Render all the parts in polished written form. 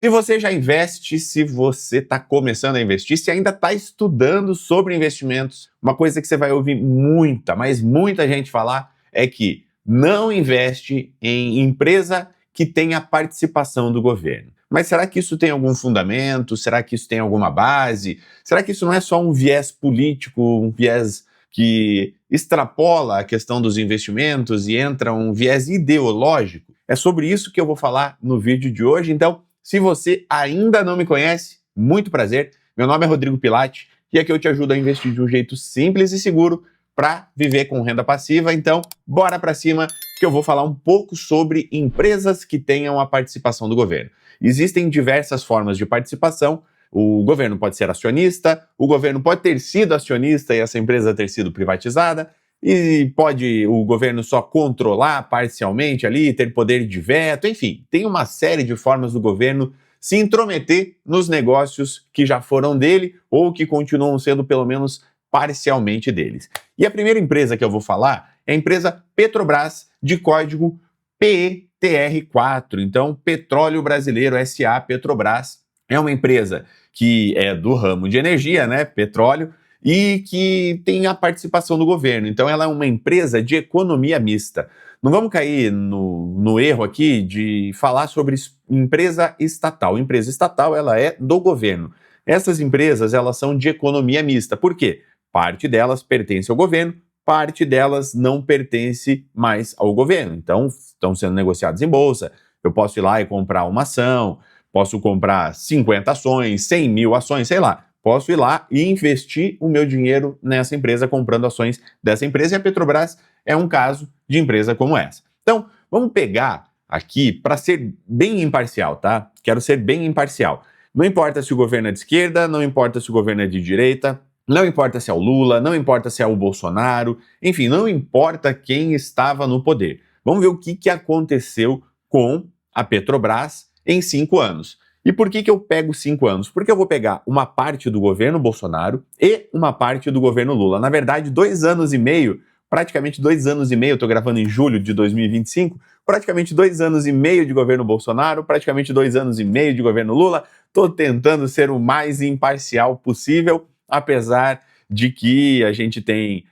Se você já investe, se você está começando a investir, se ainda está estudando sobre investimentos, uma coisa que você vai ouvir muita, mas muita gente falar é que não investe em empresa que tenha participação do governo. Mas será que isso tem algum fundamento? Será que isso tem alguma base? Será que isso não é só um viés político, um viés que extrapola a questão dos investimentos e entra um viés ideológico? É sobre isso que eu vou falar no vídeo de hoje. Então, se você ainda não me conhece, muito prazer. Meu nome é Rodrigo Pilati e aqui eu te ajudo a investir de um jeito simples e seguro para viver com renda passiva. Então, bora para cima que eu vou falar um pouco sobre empresas que tenham a participação do governo. Existem diversas formas de participação. O governo pode ser acionista, o governo pode ter sido acionista e essa empresa ter sido privatizada, e pode o governo só controlar parcialmente ali, ter poder de veto, enfim, tem uma série de formas do governo se intrometer nos negócios que já foram dele ou que continuam sendo pelo menos parcialmente deles. E a primeira empresa que eu vou falar é a empresa Petrobras, de código PETR4, então Petróleo Brasileiro S.A. Petrobras. É uma empresa que é do ramo de energia, né, petróleo, e que tem a participação do governo. Então ela é uma empresa de economia mista. Não vamos cair no erro aqui de falar sobre empresa estatal. Empresa estatal, ela é do governo. Essas empresas, elas são de economia mista. Por quê? Parte delas pertence ao governo, parte delas não pertence mais ao governo. Então, estão sendo negociadas em bolsa. Eu posso ir lá e comprar uma ação, posso comprar 50 ações, 100 mil ações, sei lá. Posso ir lá e investir o meu dinheiro nessa empresa, comprando ações dessa empresa, e a Petrobras é um caso de empresa como essa. Então, vamos pegar aqui para ser bem imparcial, tá? Quero ser bem imparcial. Não importa se o governo é de esquerda, não importa se o governo é de direita, não importa se é o Lula, não importa se é o Bolsonaro, enfim, não importa quem estava no poder. Vamos ver o que aconteceu com a Petrobras em 5 anos. E por que eu pego 5 anos? Porque eu vou pegar uma parte do governo Bolsonaro e uma parte do governo Lula. Na verdade, 2 anos e meio, praticamente 2 anos e meio, eu estou gravando em julho de 2025, praticamente 2 anos e meio de governo Bolsonaro, praticamente 2 anos e meio de governo Lula. Estou tentando ser o mais imparcial possível, apesar de que a gente tem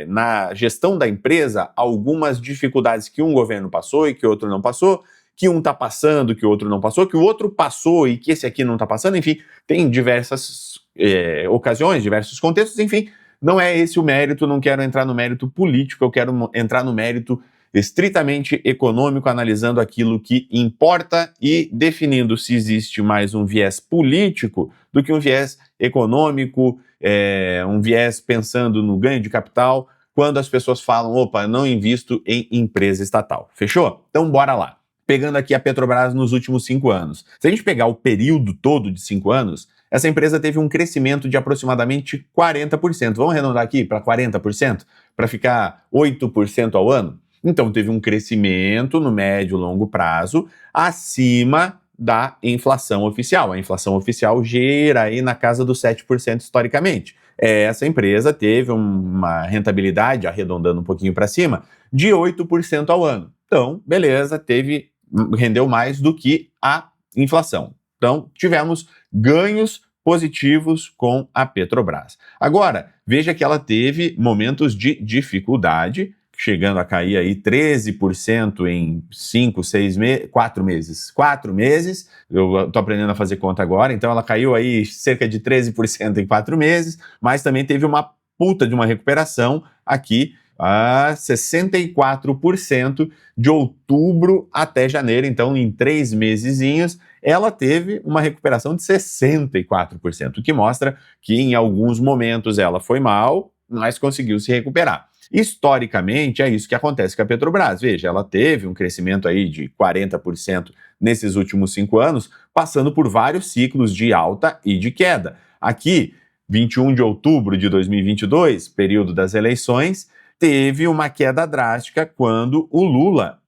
na gestão da empresa algumas dificuldades que um governo passou e que outro não passou, que um está passando, que o outro não passou, que o outro passou e que esse aqui não está passando, enfim, tem diversas ocasiões, diversos contextos, enfim, não é esse o mérito, não quero entrar no mérito político, eu quero entrar no mérito estritamente econômico, analisando aquilo que importa e definindo se existe mais um viés político do que um viés econômico, um viés pensando no ganho de capital, quando as pessoas falam, opa, não invisto em empresa estatal. Fechou? Então bora lá. Pegando aqui a Petrobras nos últimos 5 anos. Se a gente pegar o período todo de 5 anos, essa empresa teve um crescimento de aproximadamente 40%. Vamos arredondar aqui para 40%? Para ficar 8% ao ano? Então, teve um crescimento no médio e longo prazo acima da inflação oficial. A inflação oficial gira aí na casa dos 7% historicamente. Essa empresa teve uma rentabilidade, arredondando um pouquinho para cima, de 8% ao ano. Então, beleza, rendeu mais do que a inflação. Então, tivemos ganhos positivos com a Petrobras. Agora, veja que ela teve momentos de dificuldade, chegando a cair aí 13% em 4 meses. 4 meses, eu estou aprendendo a fazer conta agora, então ela caiu aí cerca de 13% em 4 meses, mas também teve uma puta de uma recuperação aqui, a 64% de outubro até janeiro, então em 3 mesezinhos, ela teve uma recuperação de 64%, o que mostra que em alguns momentos ela foi mal, mas conseguiu se recuperar. Historicamente, é isso que acontece com a Petrobras. Veja, ela teve um crescimento aí de 40% nesses últimos 5 anos, passando por vários ciclos de alta e de queda. Aqui, 21 de outubro de 2022, período das eleições, teve uma queda drástica quando o Lula,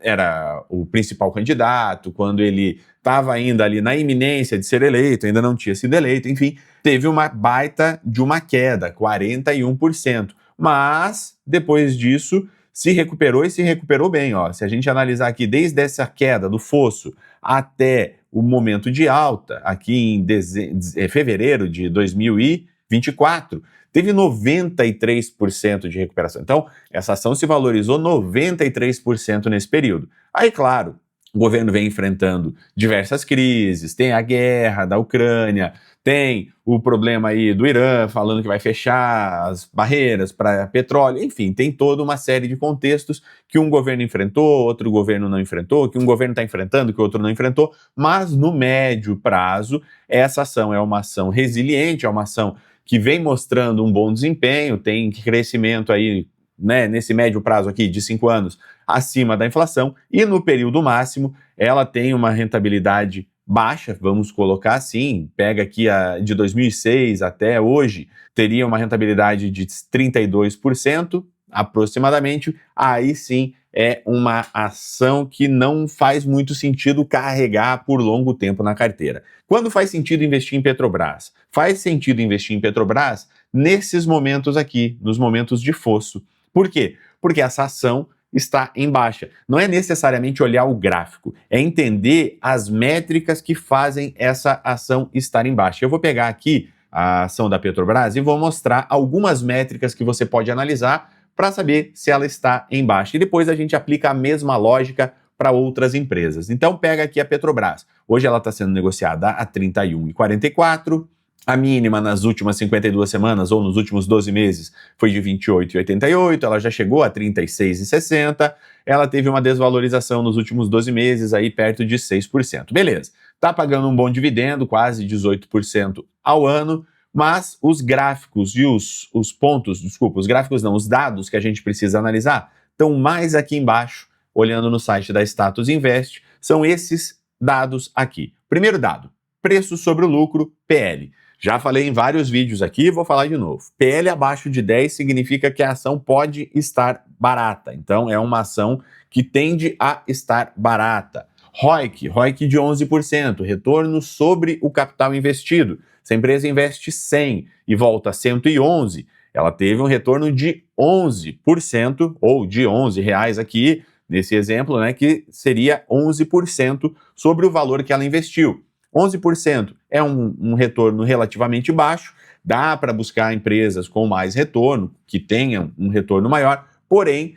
era o principal candidato, quando ele estava ainda ali na iminência de ser eleito, ainda não tinha sido eleito, enfim, teve uma baita de uma queda, 41%. Mas, depois disso, se recuperou e se recuperou bem. Ó. Se a gente analisar aqui desde essa queda do fosso até o momento de alta, aqui em fevereiro de 2024, teve 93% de recuperação. Então, essa ação se valorizou 93% nesse período. Aí, claro, o governo vem enfrentando diversas crises, tem a guerra da Ucrânia, tem o problema aí do Irã falando que vai fechar as barreiras para petróleo, enfim, tem toda uma série de contextos que um governo enfrentou, outro governo não enfrentou, que um governo está enfrentando, que o outro não enfrentou, mas no médio prazo, essa ação é uma ação resiliente, é uma ação que vem mostrando um bom desempenho, tem crescimento aí, né, nesse médio prazo aqui de 5 anos, acima da inflação, e no período máximo ela tem uma rentabilidade baixa, vamos colocar assim, pega aqui a de 2006 até hoje, teria uma rentabilidade de 32%, aproximadamente, aí sim é uma ação que não faz muito sentido carregar por longo tempo na carteira. Quando faz sentido investir em Petrobras? Faz sentido investir em Petrobras nesses momentos aqui, nos momentos de fosso. Por quê? Porque essa ação está em baixa. Não é necessariamente olhar o gráfico, é entender as métricas que fazem essa ação estar em baixa. Eu vou pegar aqui a ação da Petrobras e vou mostrar algumas métricas que você pode analisar para saber se ela está em baixa. E depois a gente aplica a mesma lógica para outras empresas. Então pega aqui a Petrobras. Hoje ela está sendo negociada a R$ 31,44. A mínima nas últimas 52 semanas ou nos últimos 12 meses foi de 28,88, ela já chegou a 36,60, ela teve uma desvalorização nos últimos 12 meses aí perto de 6%. Beleza, tá pagando um bom dividendo, quase 18% ao ano, mas os gráficos e os gráficos não, os dados que a gente precisa analisar estão mais aqui embaixo, olhando no site da Status Invest, são esses dados aqui. Primeiro dado, preço sobre o lucro, PL. Já falei em vários vídeos aqui, vou falar de novo. PL abaixo de 10 significa que a ação pode estar barata. Então, é uma ação que tende a estar barata. ROIC de 11%, retorno sobre o capital investido. Se a empresa investe 100 e volta a 111, ela teve um retorno de 11%, ou de R$11 aqui, nesse exemplo, né, que seria 11% sobre o valor que ela investiu. 11% é um retorno relativamente baixo, dá para buscar empresas com mais retorno, que tenham um retorno maior, porém,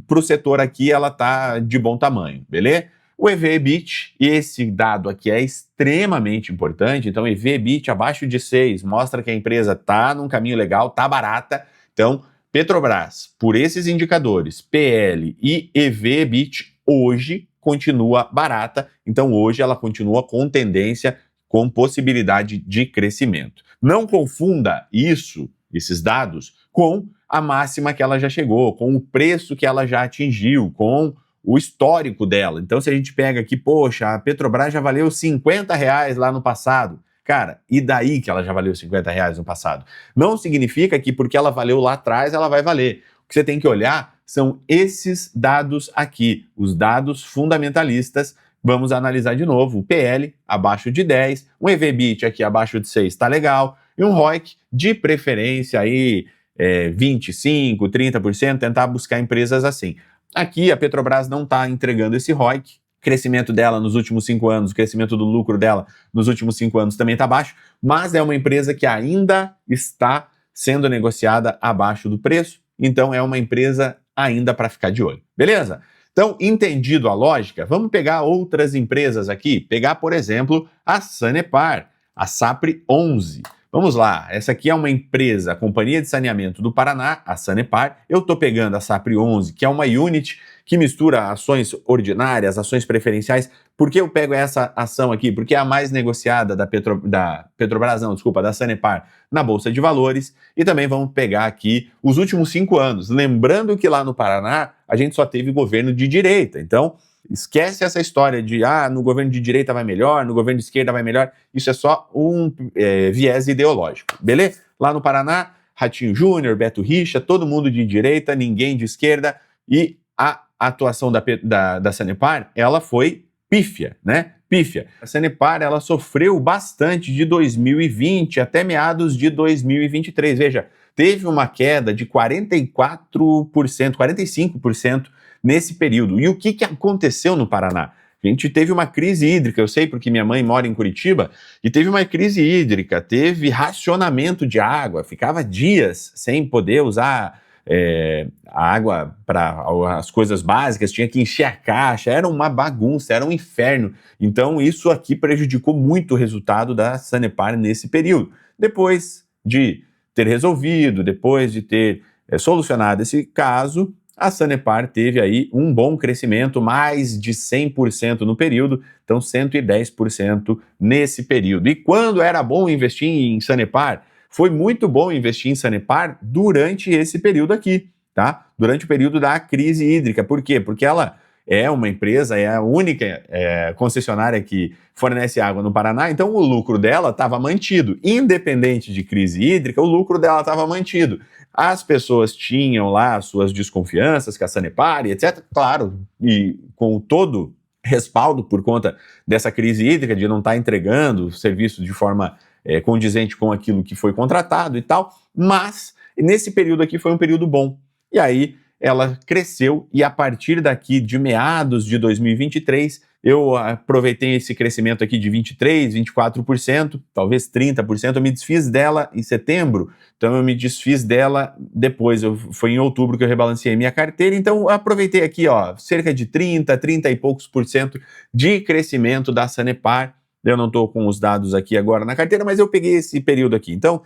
para o setor aqui ela está de bom tamanho, beleza? O EV/EBIT, esse dado aqui é extremamente importante, então EV/EBIT abaixo de 6 mostra que a empresa está num caminho legal, está barata, então Petrobras, por esses indicadores, PL e EV/EBIT, hoje continua barata, então hoje ela continua com tendência, com possibilidade de crescimento. Não confunda esses dados, com a máxima que ela já chegou, com o preço que ela já atingiu, com o histórico dela. Então se a gente pega aqui, poxa, a Petrobras já valeu R$50 lá no passado. Cara, e daí que ela já valeu R$50 no passado? Não significa que porque ela valeu lá atrás, ela vai valer. O que você tem que olhar são esses dados aqui, os dados fundamentalistas. Vamos analisar de novo. O PL abaixo de 10, um EV/EBIT aqui abaixo de 6 está legal, e um ROIC de preferência aí 25%, 30%, tentar buscar empresas assim. Aqui a Petrobras não está entregando esse ROIC, o crescimento dela nos últimos 5 anos, o crescimento do lucro dela nos últimos 5 anos também está baixo, mas é uma empresa que ainda está sendo negociada abaixo do preço, então é uma empresa ainda para ficar de olho, beleza? Então, entendido a lógica, vamos pegar outras empresas aqui, pegar, por exemplo, a Sanepar, a Sapri 11. Vamos lá, essa aqui é uma empresa, a Companhia de Saneamento do Paraná, a Sanepar. Eu estou pegando a Sapri 11, que é uma unit que mistura ações ordinárias, ações preferenciais. Por que eu pego essa ação aqui? Porque é a mais negociada da Sanepar na Bolsa de Valores. E também vamos pegar aqui os últimos 5 anos. Lembrando que lá no Paraná a gente só teve governo de direita. Então, esquece essa história de no governo de direita vai melhor, no governo de esquerda vai melhor. Isso é só um viés ideológico, beleza? Lá no Paraná, Ratinho Júnior, Beto Richa, todo mundo de direita, ninguém de esquerda. E a atuação da Sanepar, ela foi pífia, né? Pífia. A Sanepar, ela sofreu bastante de 2020 até meados de 2023. Veja, teve uma queda de 44%, 45% nesse período. E o que aconteceu no Paraná? A gente teve uma crise hídrica, eu sei porque minha mãe mora em Curitiba, e teve uma crise hídrica, teve racionamento de água, ficava dias sem poder usar a água para as coisas básicas, tinha que encher a caixa, era uma bagunça, era um inferno. Então isso aqui prejudicou muito o resultado da Sanepar nesse período. Depois de ter resolvido, depois de ter solucionado esse caso, a Sanepar teve aí um bom crescimento, mais de 100% no período, então 110% nesse período. E quando era bom investir em Sanepar? Foi muito bom investir em Sanepar durante esse período aqui, tá? Durante o período da crise hídrica. Por quê? Porque ela é uma empresa, é a única concessionária que fornece água no Paraná, então o lucro dela estava mantido. Independente de crise hídrica, o lucro dela estava mantido. As pessoas tinham lá as suas desconfianças com a Sanepar e etc. Claro, e com todo respaldo por conta dessa crise hídrica, de não estar entregando o serviço de forma condizente com aquilo que foi contratado e tal, mas nesse período aqui foi um período bom. E aí ela cresceu e a partir daqui de meados de 2023, eu aproveitei esse crescimento aqui de 23%, 24%, talvez 30%, eu me desfiz dela em setembro, então eu me desfiz dela depois, foi em outubro que eu rebalanceei minha carteira, então eu aproveitei aqui, ó, cerca de 30 e poucos por cento de crescimento da Sanepar. Eu não estou com os dados aqui agora na carteira, mas eu peguei esse período aqui. Então,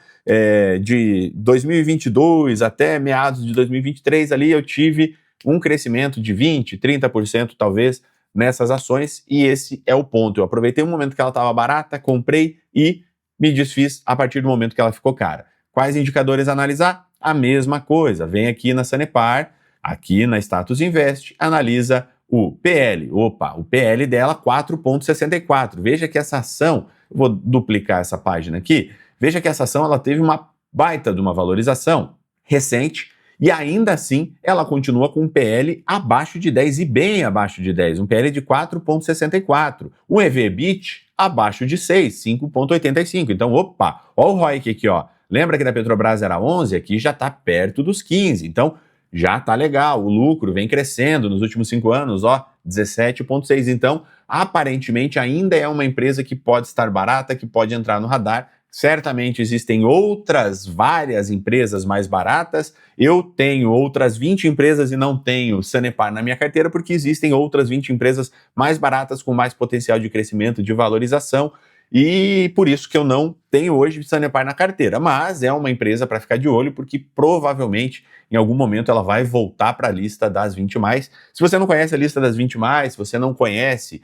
de 2022 até meados de 2023, ali eu tive um crescimento de 20%, 30% talvez nessas ações, e esse é o ponto. Eu aproveitei um momento que ela estava barata, comprei e me desfiz a partir do momento que ela ficou cara. Quais indicadores analisar? A mesma coisa. Vem aqui na Sanepar, aqui na Status Invest, analisa o PL. Opa, o PL dela 4,64. Veja que essa ação, vou duplicar essa página aqui, veja que essa ação ela teve uma baita de uma valorização recente e ainda assim ela continua com um PL abaixo de 10 e bem abaixo de 10, um PL de 4,64. O EV/EBIT abaixo de 6, 5,85. Então, opa, ó o ROIC aqui, ó. Lembra que da Petrobras era 11? Aqui já está perto dos 15. Então, já tá legal, o lucro vem crescendo nos últimos 5 anos, ó, 17,6. Então, aparentemente ainda é uma empresa que pode estar barata, que pode entrar no radar. Certamente existem outras várias empresas mais baratas. Eu tenho outras 20 empresas e não tenho Sanepar na minha carteira porque existem outras 20 empresas mais baratas com mais potencial de crescimento, de valorização. E por isso que eu não tenho hoje Sanepar na carteira, mas é uma empresa para ficar de olho porque provavelmente em algum momento ela vai voltar para a lista das 20 mais. Se você não conhece a lista das 20 mais, se você não conhece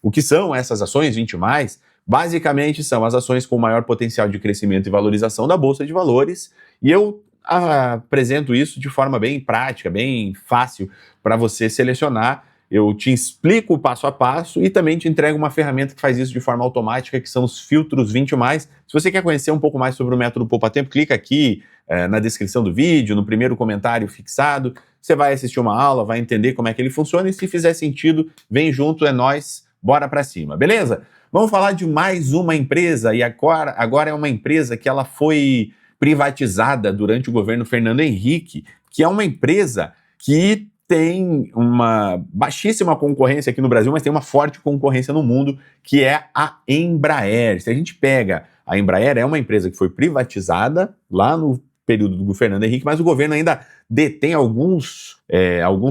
o que são essas ações 20 mais, basicamente são as ações com maior potencial de crescimento e valorização da Bolsa de Valores, e eu apresento isso de forma bem prática, bem fácil para você selecionar. Eu te explico o passo a passo e também te entrego uma ferramenta que faz isso de forma automática, que são os filtros 20 mais. Se você quer conhecer um pouco mais sobre o método Poupa Tempo, clica aqui na descrição do vídeo, no primeiro comentário fixado. Você vai assistir uma aula, vai entender como é que ele funciona e se fizer sentido, vem junto, é nóis, bora pra cima, beleza? Vamos falar de mais uma empresa e agora é uma empresa que ela foi privatizada durante o governo Fernando Henrique, que é uma empresa que tem uma baixíssima concorrência aqui no Brasil, mas tem uma forte concorrência no mundo, que é a Embraer. Se a gente pega a Embraer, é uma empresa que foi privatizada lá no período do Fernando Henrique, mas o governo ainda detém alguns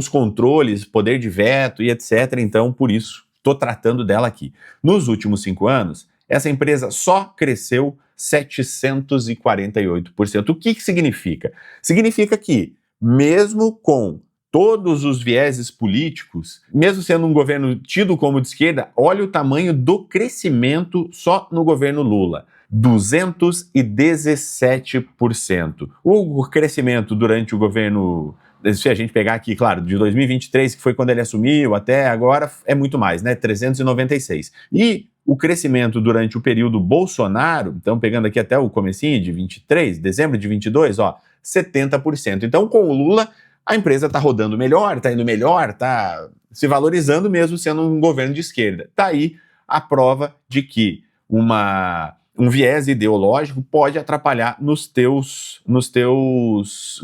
controles, poder de veto e etc. Então, por isso, estou tratando dela aqui. Nos últimos 5 anos, essa empresa só cresceu 748%. O que significa? Significa que, mesmo com todos os vieses políticos, mesmo sendo um governo tido como de esquerda, olha o tamanho do crescimento só no governo Lula. 217%. O crescimento durante o governo, se a gente pegar aqui, claro, de 2023, que foi quando ele assumiu, até agora, é muito mais, né? 396. E o crescimento durante o período Bolsonaro, então pegando aqui até o comecinho de 23, dezembro de 22, ó, 70%. Então, com o Lula, a empresa está rodando melhor, está indo melhor, está se valorizando mesmo sendo um governo de esquerda. Está aí a prova de que uma um viés ideológico pode atrapalhar nos teus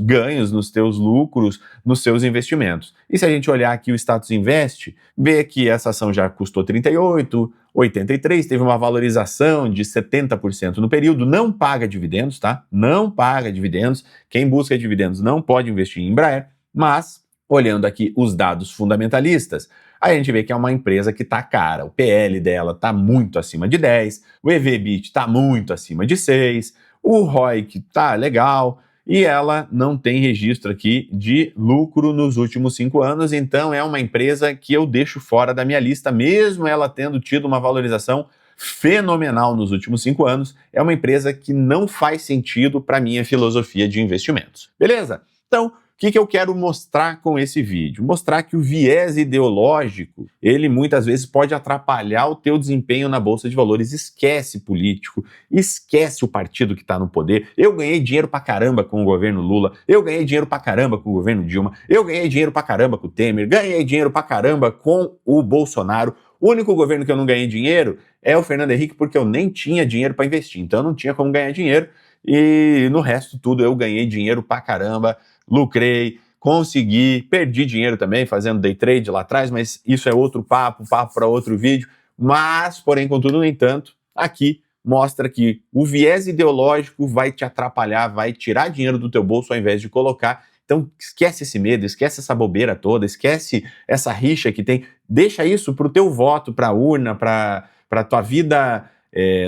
ganhos, nos teus lucros, nos seus investimentos. E se a gente olhar aqui o Status Invest, vê que essa ação já custou 38, 83, teve uma valorização de 70% no período, não paga dividendos, tá? Não paga dividendos. Quem busca dividendos não pode investir em Embraer, mas olhando aqui os dados fundamentalistas, aí a gente vê que é uma empresa que está cara. O PL dela está muito acima de 10, o EV/EBITDA está muito acima de 6, o ROIC está legal e ela não tem registro aqui de lucro nos últimos 5 anos, então é uma empresa que eu deixo fora da minha lista, mesmo ela tendo tido uma valorização fenomenal nos últimos 5 anos, é uma empresa que não faz sentido para a minha filosofia de investimentos. Beleza? Então, o que eu quero mostrar com esse vídeo? Mostrar que o viés ideológico, ele muitas vezes pode atrapalhar o teu desempenho na Bolsa de Valores. Esquece político, esquece o partido que está no poder. Eu ganhei dinheiro pra caramba com o governo Lula, eu ganhei dinheiro pra caramba com o governo Dilma, eu ganhei dinheiro pra caramba com o Temer, ganhei dinheiro pra caramba com o Bolsonaro. O único governo que eu não ganhei dinheiro é o Fernando Henrique, porque eu nem tinha dinheiro para investir, então eu não tinha como ganhar dinheiro. E no resto tudo eu ganhei dinheiro pra caramba, lucrei, consegui, perdi dinheiro também fazendo day trade lá atrás, mas isso é outro papo para outro vídeo. Mas, porém, contudo, no entanto, aqui mostra que o viés ideológico vai te atrapalhar, vai tirar dinheiro do teu bolso ao invés de colocar. Então, esquece esse medo, esquece essa bobeira toda, esquece essa rixa que tem. Deixa isso para o teu voto, para a urna, para a tua vida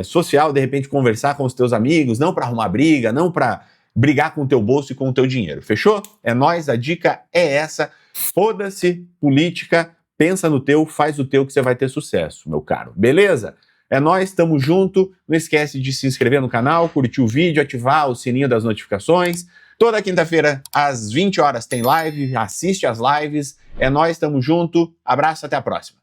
social, de repente conversar com os teus amigos, não para arrumar briga, não para brigar com o teu bolso e com o teu dinheiro. Fechou? É nóis, a dica é essa. Foda-se política, pensa no teu, faz o teu que você vai ter sucesso, meu caro. Beleza? É nóis, tamo junto. Não esquece de se inscrever no canal, curtir o vídeo, ativar o sininho das notificações. Toda quinta-feira, às 20 horas, tem live. Assiste as lives. É nóis, tamo junto. Abraço, até a próxima.